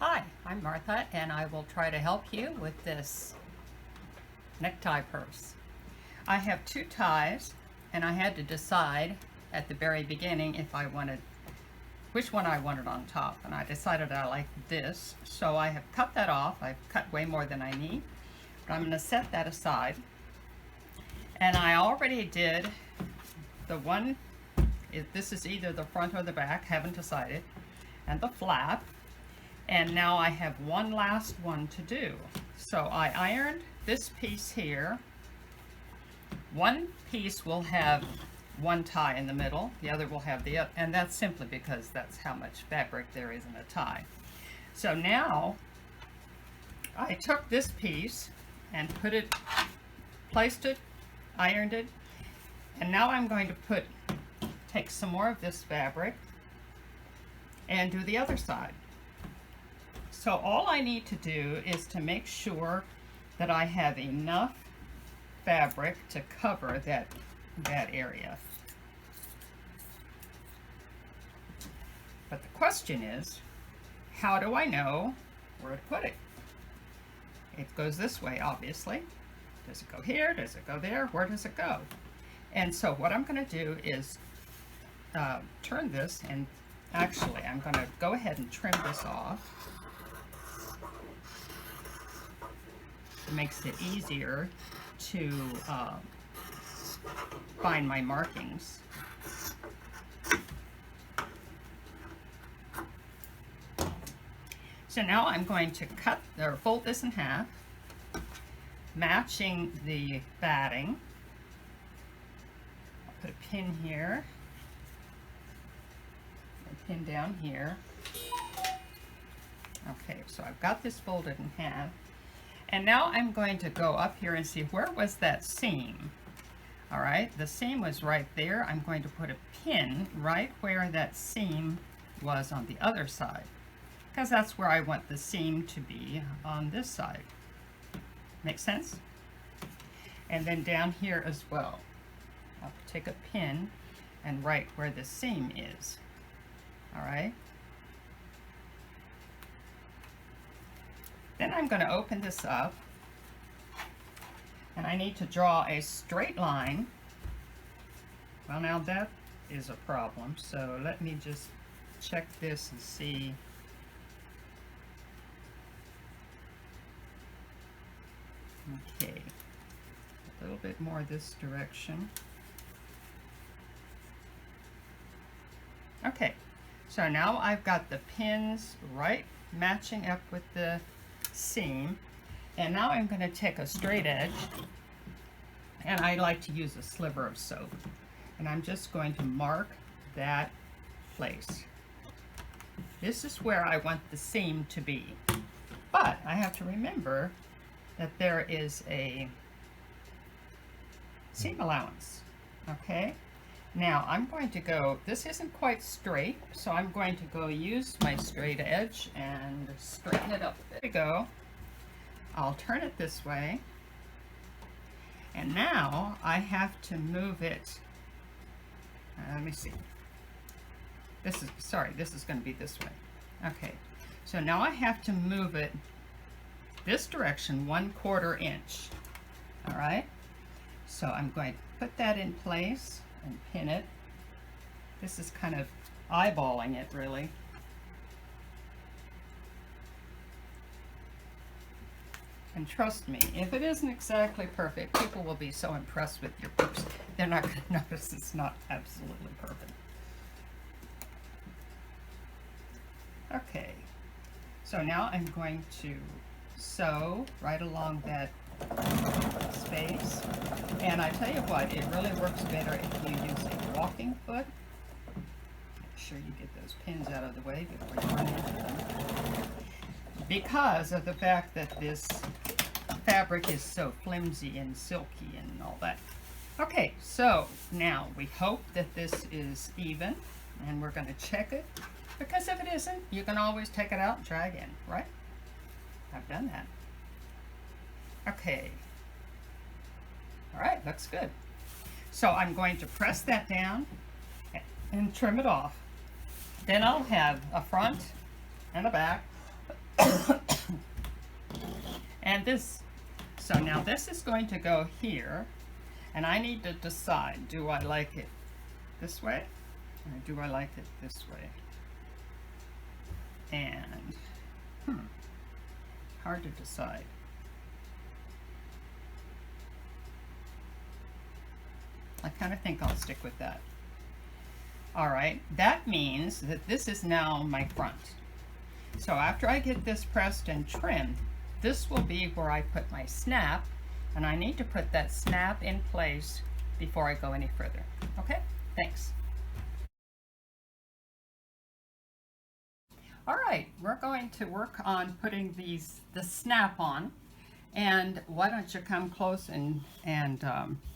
Hi, I'm Martha, and I will try to help you with this necktie purse. I have two ties, and I had to decide at the very beginning if I wanted, which one I wanted on top, and I decided I liked this, so I have cut that off. I've cut way more than I need, but I'm going to set that aside. And I already did the one, this is either the front or the back, haven't decided, and the flap. And now I have one last one to do. So I ironed this piece here. One piece will have one tie in the middle, the other will have the other, and that's simply because that's how much fabric there is in a tie. So now I took this piece and placed it, ironed it, and now I'm going to take some more of this fabric and do the other side. So all I need to do is to make sure that I have enough fabric to cover that area. But the question is, how do I know where to put it? It goes this way, obviously. Does it go here? Does it go there? Where does it go? And so what I'm going to do is turn this, and actually I'm going to go ahead and trim this off. It makes it easier to find my markings. So now I'm going to cut or fold this in half, matching the batting. I'll put a pin here, a pin down here. Okay, so I've got this folded in half. And now I'm going to go up here and see where was that seam. All right, the seam was right there. I'm going to put a pin right where that seam was on the other side, because that's where I want the seam to be on this side. Make sense? And then down here as well. I'll take a pin and write where the seam is. All right. Then I'm going to open this up, and I need to draw a straight line. Well, now that is a problem, so let me just check this and see. Okay, a little bit more this direction. Okay, so now I've got the pins right matching up with the seam, and now I'm going to take a straight edge, and I like to use a sliver of soap, and I'm just going to mark that place. This is where I want the seam to be, but I have to remember that there is a seam allowance. Okay, now I'm going to go, this isn't quite straight, so I'm going to go use my straight edge and straighten it up. There we go. I'll turn it this way, and now I have to move it. Let me see. This is going to be this way. Okay, so now I have to move it this direction 1/4 inch. All right, so I'm going to put that in place and pin it. This is kind of eyeballing it, really. And trust me, if it isn't exactly perfect, people will be so impressed with your purse, they're not going to notice it's not absolutely perfect. Okay, so now I'm going to sew right along that space. And I tell you what, it really works better if you use a walking foot. Make sure you get those pins out of the way before you run into them, because of the fact that this fabric is so flimsy and silky and all that. Okay, so now we hope that this is even, and we're going to check it, because if it isn't, you can always take it out and try again, right? I've done that. Okay. All right, looks good. So I'm going to press that down and trim it off. Then I'll have a front and a back, And this, so now this is going to go here, and I need to decide, do I like it this way, or do I like it this way? And, hard to decide. I kind of think I'll stick with that. All right, that means that this is now my front. So after I get this pressed and trimmed, this will be where I put my snap, and I need to put that snap in place before I go any further. Okay, thanks. All right, we're going to work on putting the snap on, and why don't you come close and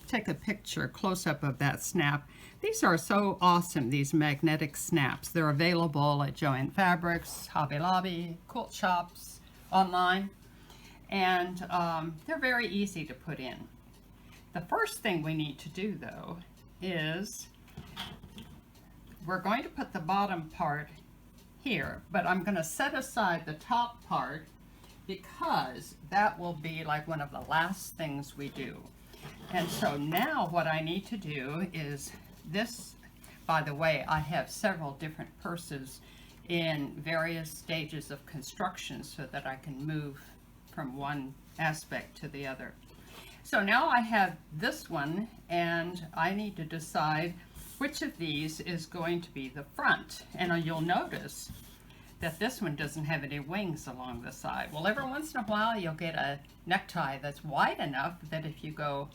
take a picture close-up of that snap. These are so awesome, these magnetic snaps. They're available at Joann Fabrics, Hobby Lobby, quilt shops, online, and they're very easy to put in. The first thing we need to do, though, is we're going to put the bottom part here, but I'm going to set aside the top part because that will be like one of the last things we do. And so now what I need to do is this. By the way, I have several different purses in various stages of construction so that I can move from one aspect to the other. So now I have this one, and I need to decide which of these is going to be the front. And you'll notice that this one doesn't have any wings along the side. Well, every once in a while you'll get a necktie that's wide enough that if you go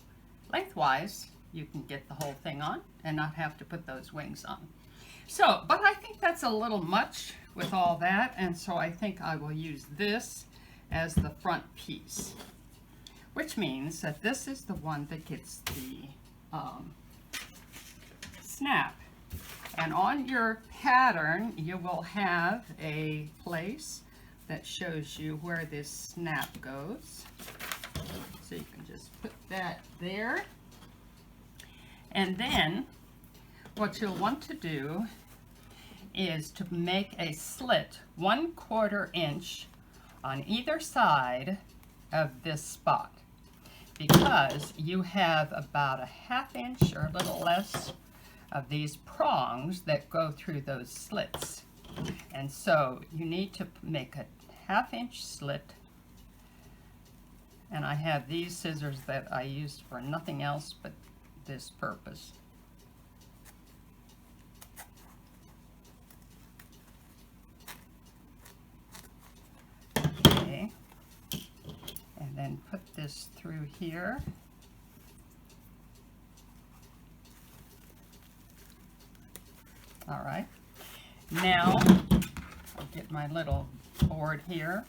lengthwise, you can get the whole thing on and not have to put those wings on. So, but I think that's a little much with all that, and so I think I will use this as the front piece, which means that this is the one that gets the snap. And on your pattern, you will have a place that shows you where this snap goes. So you can just put that there. And then what you'll want to do is to make a slit 1/4 inch on either side of this spot, because you have about a 1/2 inch or a little less of these prongs that go through those slits. And so you need to make a 1/2 inch slit. And I have these scissors that I use for nothing else but this purpose. Okay, and then put this through here. All right, now I'll get my little board here,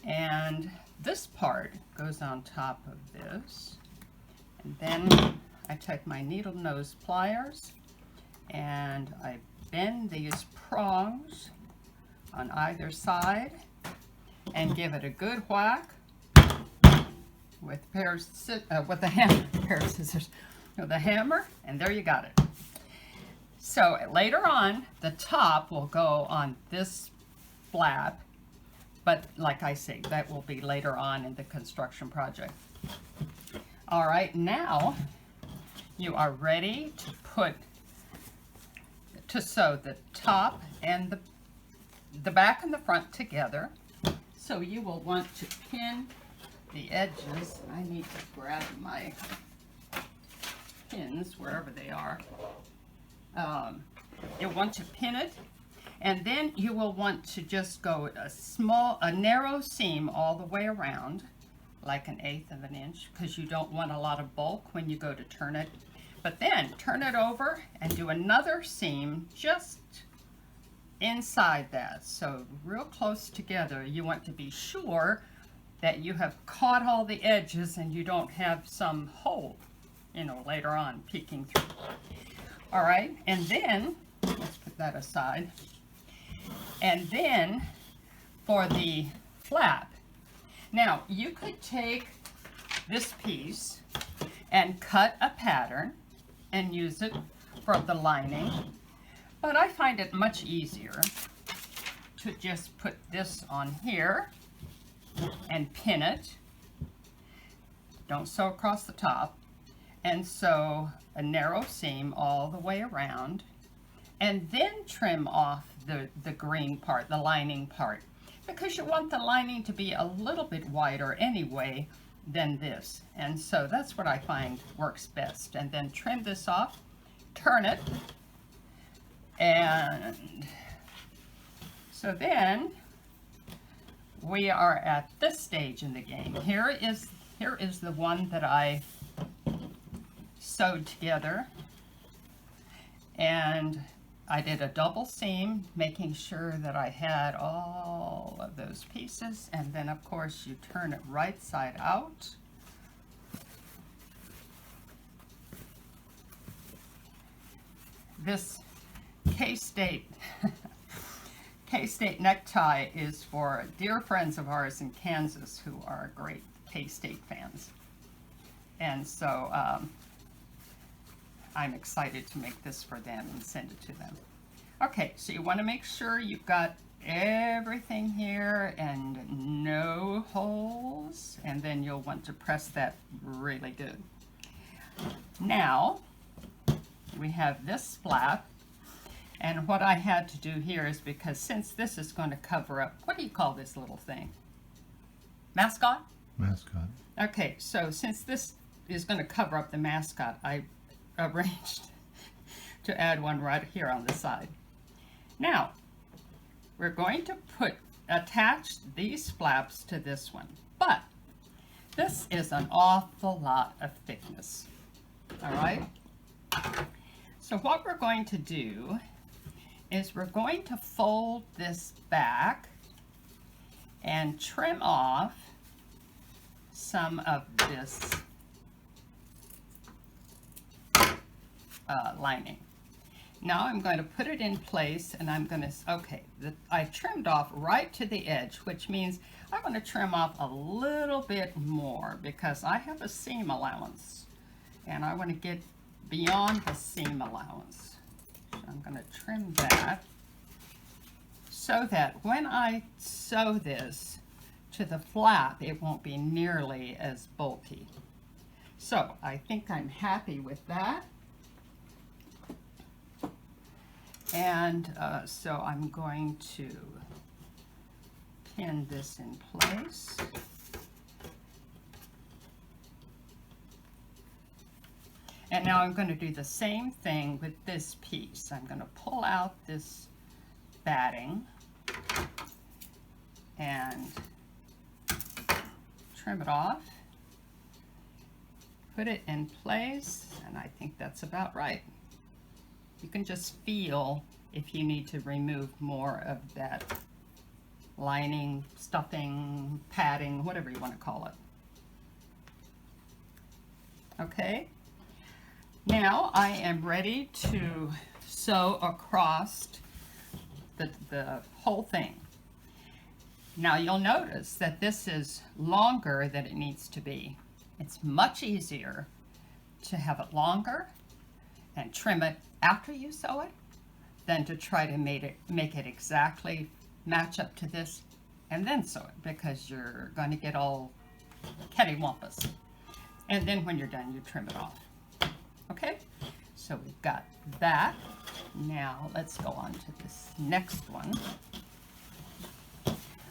and this part goes on top of this, and then I take my needle nose pliers and I bend these prongs on either side and give it a good whack with the hammer, and there you got it. So later on, the top will go on this flap, but like I say, that will be later on in the construction project. All right, now you are ready to sew the top and the back and the front together. So you will want to pin the edges. I need to grab my pins wherever they are. You'll want to pin it, and then you will want to just go a narrow seam all the way around, like 1/8 of an inch, because you don't want a lot of bulk when you go to turn it. But then turn it over and do another seam just inside that, so real close together. You want to be sure that you have caught all the edges and you don't have some hole, later on peeking through. All right, and then let's put that aside. And then for the flap, now you could take this piece and cut a pattern and use it for the lining, but I find it much easier to just put this on here and pin it. Don't sew across the top. And sew a narrow seam all the way around, and then trim off the green part, the lining part, because you want the lining to be a little bit wider anyway than this. And so that's what I find works best. And then trim this off, turn it, and so then we are at this stage in the game. Here is the one that I sewed together, and I did a double seam, making sure that I had all of those pieces, and then of course you turn it right side out. This K-State K-State necktie is for dear friends of ours in Kansas who are great K-State fans, and so I'm excited to make this for them and send it to them. Okay, so you want to make sure you've got everything here and no holes, and then you'll want to press that really good. Now we have this flap, and what I had to do here is, because since this is going to cover up, what do you call this little thing? Mascot? Mascot. Okay, so since this is going to cover up the mascot, I arranged to add one right here on the side. Now we're going to attach these flaps to this one, but this is an awful lot of thickness. All right, so what we're going to do is we're going to fold this back and trim off some of this lining. Now I'm going to put it in place, and I'm going to, okay, I trimmed off right to the edge, which means I'm going to trim off a little bit more because I have a seam allowance and I want to get beyond the seam allowance. So I'm going to trim that so that when I sew this to the flap, it won't be nearly as bulky. So I think I'm happy with that. And so I'm going to pin this in place. And now I'm going to do the same thing with this piece. I'm going to pull out this batting and trim it off, put it in place, and I think that's about right. You can just feel if you need to remove more of that lining, stuffing, padding, whatever you want to call it. Okay, now I am ready to sew across the whole thing. Now you'll notice that this is longer than it needs to be. It's much easier to have it longer and trim it after you sew it than to try to make it exactly match up to this and then sew it, because you're going to get all cattywampus. And then when you're done, you trim it off. Okay, so we've got that. Now let's go on to this next one.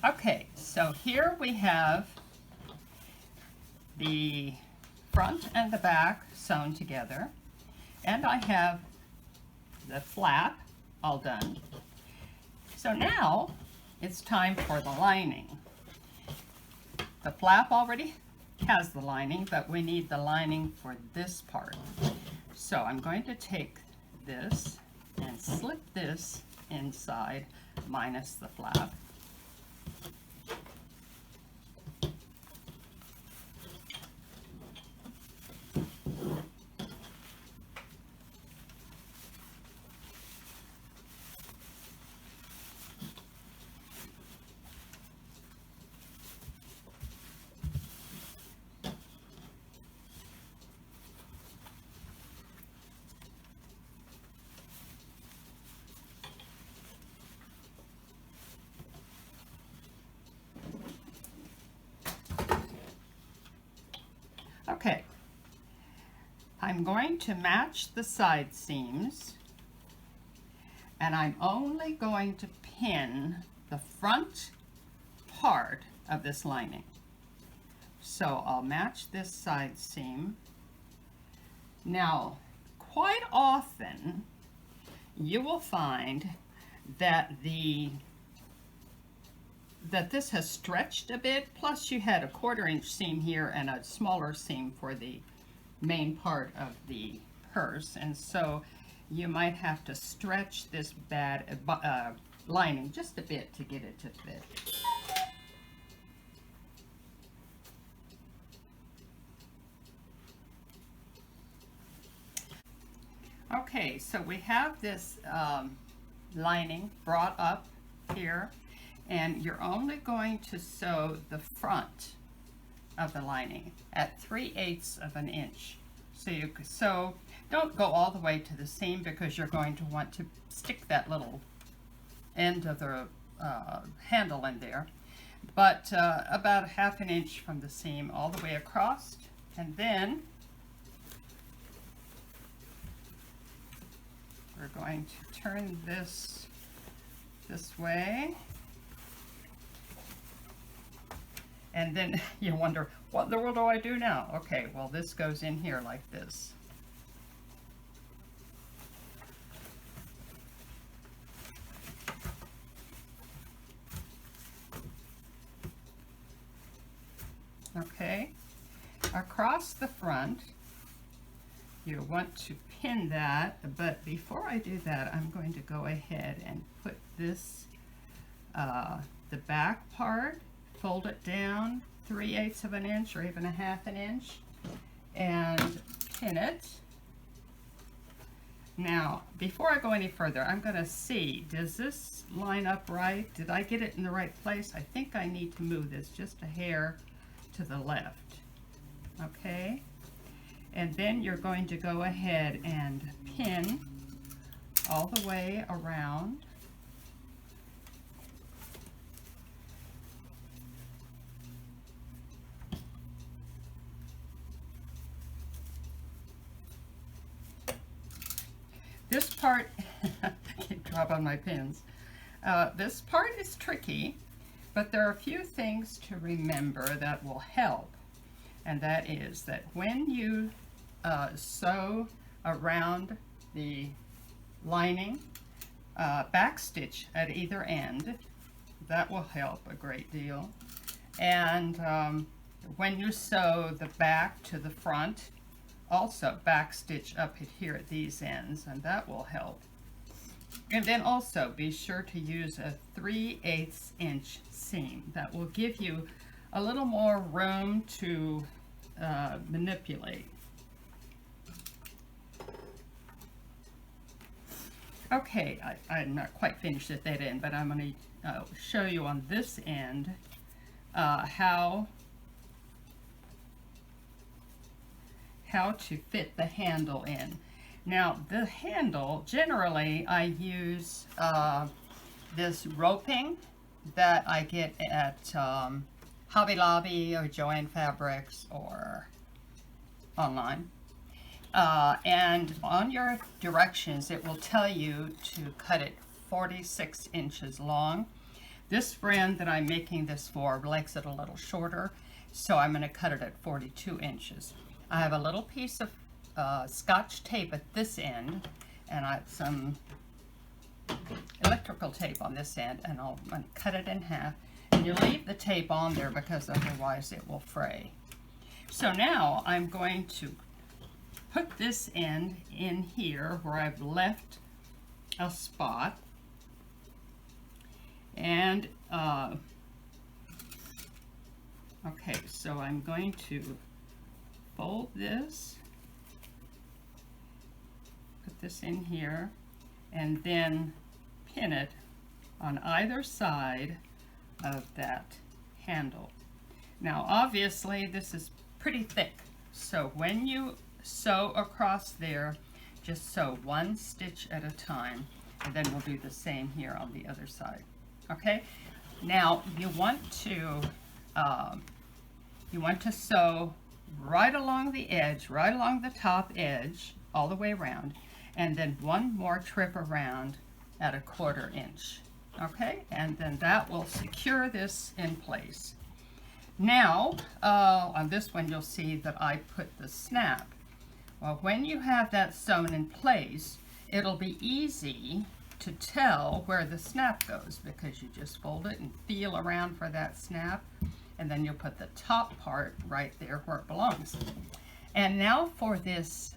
Okay, so here we have the front and the back sewn together, and I have the flap all done. So now it's time for the lining. The flap already has the lining, but we need the lining for this part. So I'm going to take this and slip this inside minus the flap. Okay, I'm going to match the side seams, and I'm only going to pin the front part of this lining. So I'll match this side seam. Now, quite often you will find that this has stretched a bit, plus you had a 1/4 inch seam here and a smaller seam for the main part of the purse, and so you might have to stretch this lining just a bit to get it to fit. Okay, so we have this lining brought up here, and you're only going to sew the front of the lining at 3/8 of an inch. So you could sew, don't go all the way to the seam because you're going to want to stick that little end of the handle in there, but about 1/2 an inch from the seam all the way across, and then we're going to turn this way, and then you wonder, what in the world do I do now? Okay, well, this goes in here like this. Okay, across the front, you want to pin that, but before I do that, I'm going to go ahead and put this, the back part, fold it down 3/8 of an inch or even 1/2 an inch, and pin it. Now, before I go any further, I'm going to see, does this line up right? Did I get it in the right place? I think I need to move this just a hair to the left. Okay, and then you're going to go ahead and pin all the way around. This part, I keep dropping my pins. This part is tricky, but there are a few things to remember that will help. And that is that when you sew around the lining, backstitch at either end, that will help a great deal. And when you sew the back to the front, also backstitch up here at these ends, and that will help. And then also be sure to use a 3/8 inch seam. That will give you a little more room to manipulate. Okay, I'm not quite finished at that end, but I'm going to show you on this end how to fit the handle in. Now, the handle, generally I use this roping that I get at Hobby Lobby or Joann Fabrics or online. And on your directions, it will tell you to cut it 46 inches long. This friend that I'm making this for likes it a little shorter, so I'm going to cut it at 42 inches. I have a little piece of Scotch tape at this end, and I have some electrical tape on this end, and I'm going to cut it in half. And you leave the tape on there because otherwise it will fray. So now I'm going to put this end in here where I've left a spot, and okay, so I'm going to fold this, put this in here, and then pin it on either side of that handle. Now obviously this is pretty thick, so when you sew across there, just sew one stitch at a time, and then we'll do the same here on the other side. Okay, now you want to sew right along the edge, right along the top edge, all the way around, and then one more trip around at 1/4 inch. Okay, and then that will secure this in place. Now, on this one, you'll see that I put the snap. Well, when you have that sewn in place, it'll be easy to tell where the snap goes, because you just fold it and feel around for that snap, and then you'll put the top part right there where it belongs. And now for this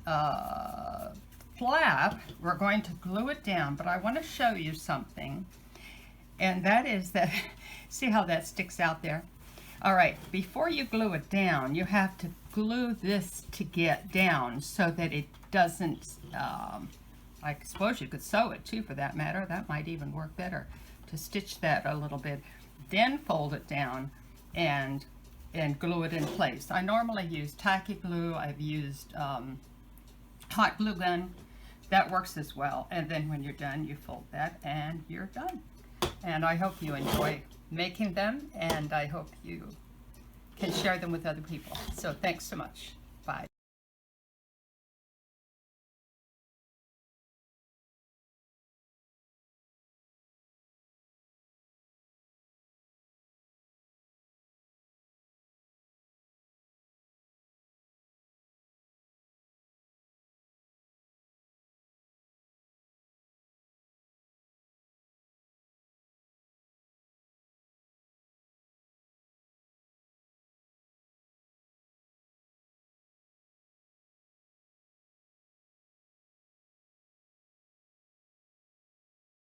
flap, we're going to glue it down, but I want to show you something, and that is that, see how that sticks out there? All right, before you glue it down, you have to glue this to get down so that it doesn't, I suppose you could sew it too for that matter. That might even work better, to stitch that a little bit, then fold it down and glue it in place. I normally use tacky glue. I've used hot glue gun. That works as well. And then when you're done, you fold that and you're done. And I hope you enjoy making them, and I hope you can share them with other people. So thanks so much.